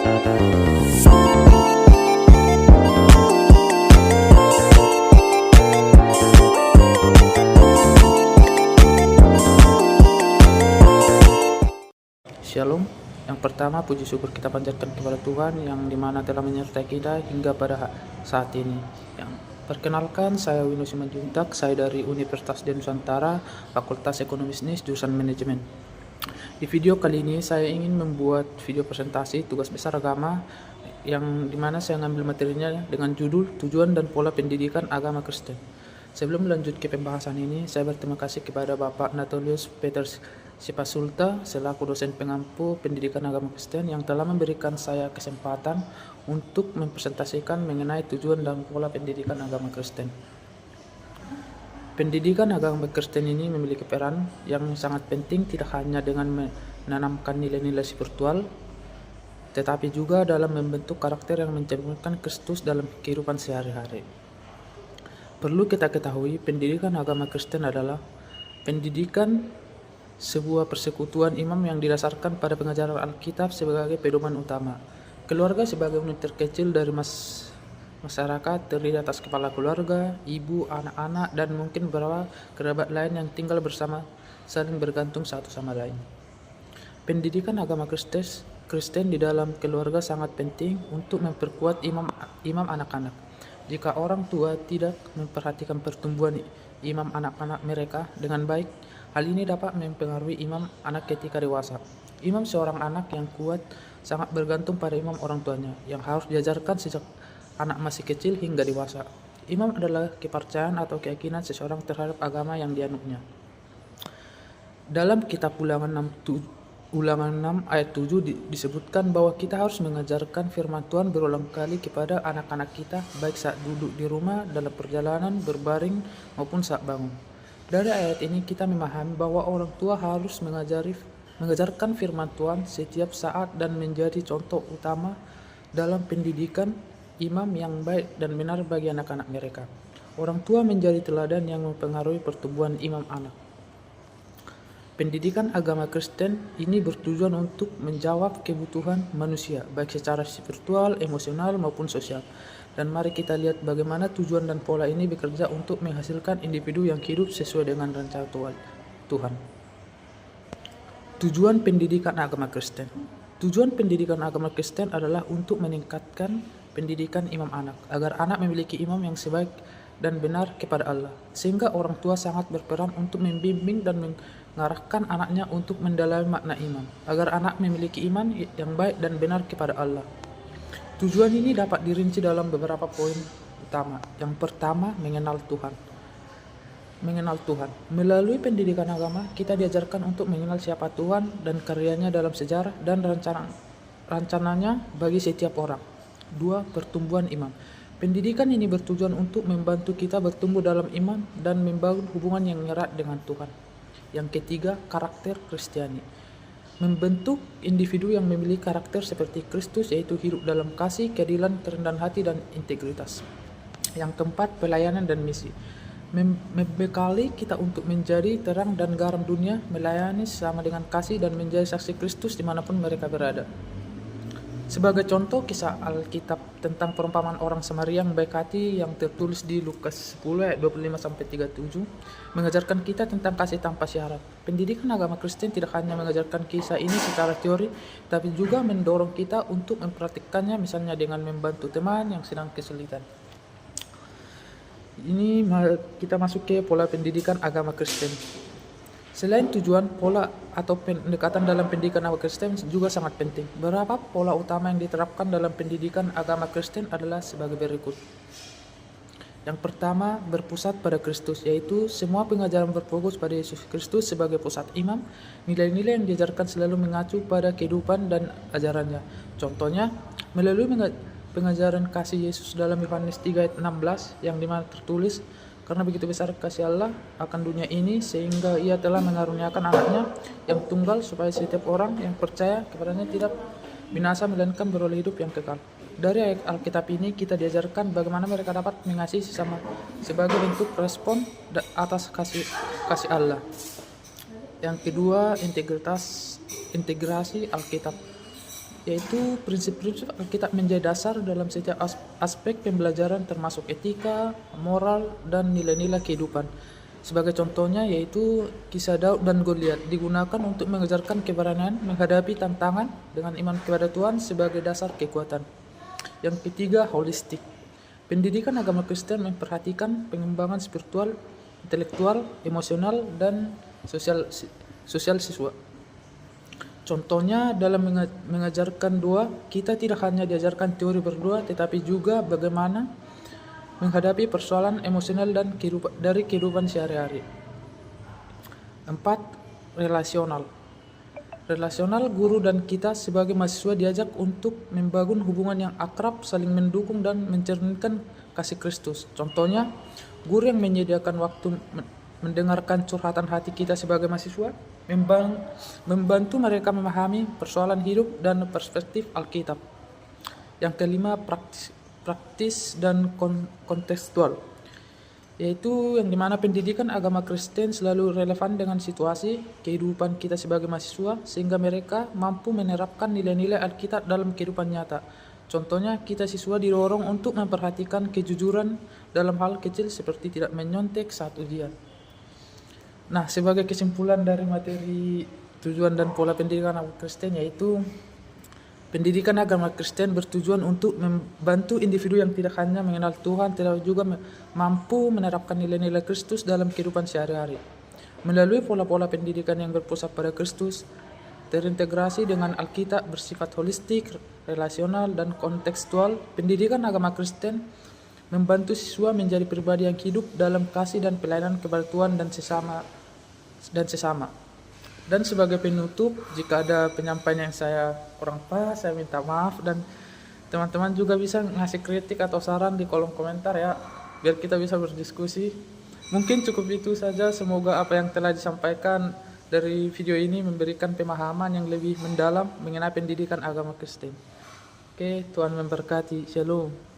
Shalom. Yang pertama, puji syukur kita panjatkan kepada Tuhan yang dimana telah menyertai kita hingga pada saat ini. Yang perkenalkan, saya Windu Simanjuntak, saya dari Universitas Nusantara, Fakultas Ekonomi Bisnis, jurusan Manajemen. Di video kali ini saya ingin membuat video presentasi tugas besar agama yang dimana saya ngambil materinya dengan judul Tujuan dan Pola Pendidikan Agama Kristen. Sebelum lanjut ke pembahasan ini, saya berterima kasih kepada Bapak Natalius Peter Sipasulta selaku dosen pengampu pendidikan agama Kristen yang telah memberikan saya kesempatan untuk mempresentasikan mengenai tujuan dan pola pendidikan agama Kristen. Pendidikan agama Kristen ini memiliki peran yang sangat penting tidak hanya dengan menanamkan nilai-nilai spiritual, tetapi juga dalam membentuk karakter yang mencerminkan Kristus dalam kehidupan sehari-hari. Perlu kita ketahui, pendidikan agama Kristen adalah pendidikan sebuah persekutuan imam yang didasarkan pada pengajaran Alkitab sebagai pedoman utama. Keluarga sebagai unit terkecil dari masyarakat terdiri atas kepala keluarga, ibu, anak-anak, dan mungkin beberapa kerabat lain yang tinggal bersama saling bergantung satu sama lain. Pendidikan agama Kristen di dalam keluarga sangat penting untuk memperkuat imam anak-anak. Jika orang tua tidak memperhatikan pertumbuhan imam anak-anak mereka dengan baik, hal ini dapat mempengaruhi imam anak ketika dewasa. Imam seorang anak yang kuat sangat bergantung pada imam orang tuanya, yang harus diajarkan sejak anak masih kecil hingga dewasa. Imam adalah kepercayaan atau keyakinan seseorang terhadap agama yang dianutnya. Dalam kitab Ulangan 6 ayat 7 disebutkan bahwa kita harus mengajarkan firman Tuhan berulang kali kepada anak-anak kita, baik saat duduk di rumah, dalam perjalanan, berbaring, maupun saat bangun. Dari ayat ini kita memahami bahwa orang tua harus mengajarkan firman Tuhan setiap saat dan menjadi contoh utama dalam pendidikan imam yang baik dan benar bagi anak-anak mereka. Orang tua menjadi teladan yang mempengaruhi pertumbuhan imam anak. Pendidikan agama Kristen ini bertujuan untuk menjawab kebutuhan manusia, baik secara spiritual, emosional, maupun sosial. Dan mari kita lihat bagaimana tujuan dan pola ini bekerja untuk menghasilkan individu yang hidup sesuai dengan rencana Tuhan. Tujuan pendidikan agama Kristen. Tujuan pendidikan agama Kristen adalah untuk meningkatkan pendidikan imam anak, agar anak memiliki imam yang sebaik dan benar kepada Allah, sehingga orang tua sangat berperan untuk membimbing dan mengarahkan anaknya untuk mendalami makna iman, agar anak memiliki iman yang baik dan benar kepada Allah. Tujuan ini dapat dirinci dalam beberapa poin utama. Yang pertama, mengenal Tuhan. Melalui pendidikan agama, kita diajarkan untuk mengenal siapa Tuhan dan karyanya dalam sejarah dan rencananya bagi setiap orang. 2. Pertumbuhan iman. Pendidikan ini bertujuan untuk membantu kita bertumbuh dalam iman dan membangun hubungan yang erat dengan Tuhan. Yang ketiga, karakter Kristiani. Membentuk individu yang memiliki karakter seperti Kristus, yaitu hidup dalam kasih, keadilan, kerendahan hati, dan integritas. Yang keempat, pelayanan dan misi. Membekali kita untuk menjadi terang dan garam dunia, melayani sama dengan kasih, dan menjadi saksi Kristus dimanapun mereka berada. Sebagai contoh, kisah Alkitab tentang perumpamaan orang Samaria yang baik hati yang tertulis di Lukas 10 ayat 25-37 mengajarkan kita tentang kasih tanpa syarat. Pendidikan agama Kristen tidak hanya mengajarkan kisah ini secara teori, tapi juga mendorong kita untuk mempraktikkannya, misalnya dengan membantu teman yang sedang kesulitan. Ini kita masuk ke pola pendidikan agama Kristen. Selain tujuan, pola atau pendekatan dalam pendidikan agama Kristen juga sangat penting. Beberapa pola utama yang diterapkan dalam pendidikan agama Kristen adalah sebagai berikut. Yang pertama, berpusat pada Kristus, yaitu semua pengajaran berfokus pada Yesus Kristus sebagai pusat imam. Nilai-nilai yang diajarkan selalu mengacu pada kehidupan dan ajarannya. Contohnya, melalui pengajaran kasih Yesus dalam Yohanes 3 ayat 16 yang dimana tertulis, karena begitu besar kasih Allah akan dunia ini sehingga ia telah mengaruniakan anaknya yang tunggal supaya setiap orang yang percaya kepadanya tidak binasa melainkan beroleh hidup yang kekal. Dari ayat Alkitab ini kita diajarkan bagaimana mereka dapat mengasihi sesama sebagai bentuk respon atas kasih Allah. Yang kedua, integrasi Alkitab. yaitu prinsip-prinsip Alkitab menjadi dasar dalam setiap aspek pembelajaran termasuk etika, moral, dan nilai-nilai kehidupan. Sebagai contohnya yaitu kisah Daud dan Goliat digunakan untuk mengajarkan keberanian menghadapi tantangan dengan iman kepada Tuhan sebagai dasar kekuatan. Yang ketiga, holistik. Pendidikan agama Kristen memperhatikan pengembangan spiritual, intelektual, emosional, dan sosial siswa. Contohnya dalam mengajarkan doa, kita tidak hanya diajarkan teori berdoa, tetapi juga bagaimana menghadapi persoalan emosional dan dari kehidupan sehari-hari. 4. Relasional. Guru dan kita sebagai mahasiswa diajak untuk membangun hubungan yang akrab, saling mendukung, dan mencerminkan kasih Kristus. Contohnya, guru yang menyediakan waktu mendengarkan curhatan hati kita sebagai mahasiswa, membantu mereka memahami persoalan hidup dan perspektif Alkitab. Yang kelima, praktis dan kontekstual, yaitu yang dimana pendidikan agama Kristen selalu relevan dengan situasi kehidupan kita sebagai mahasiswa, sehingga mereka mampu menerapkan nilai-nilai Alkitab dalam kehidupan nyata. Contohnya, kita siswa didorong untuk memperhatikan kejujuran dalam hal kecil seperti tidak menyontek saat ujian. Nah, sebagai kesimpulan dari materi tujuan dan pola pendidikan agama Kristen, yaitu pendidikan agama Kristen bertujuan untuk membantu individu yang tidak hanya mengenal Tuhan, tetapi juga mampu menerapkan nilai-nilai Kristus dalam kehidupan sehari-hari. Melalui pola-pola pendidikan yang berpusat pada Kristus, terintegrasi dengan Alkitab, bersifat holistik, relasional, dan kontekstual, pendidikan agama Kristen membantu siswa menjadi pribadi yang hidup dalam kasih dan pelayanan kepada Tuhan dan sesama. Dan sebagai penutup, jika ada penyampaian yang saya kurang pas, saya minta maaf, dan teman-teman juga bisa ngasih kritik atau saran di kolom komentar ya, biar kita bisa berdiskusi. Mungkin cukup itu saja, semoga apa yang telah disampaikan dari video ini memberikan pemahaman yang lebih mendalam mengenai pendidikan agama Kristen. Oke, Tuhan memberkati. Shalom.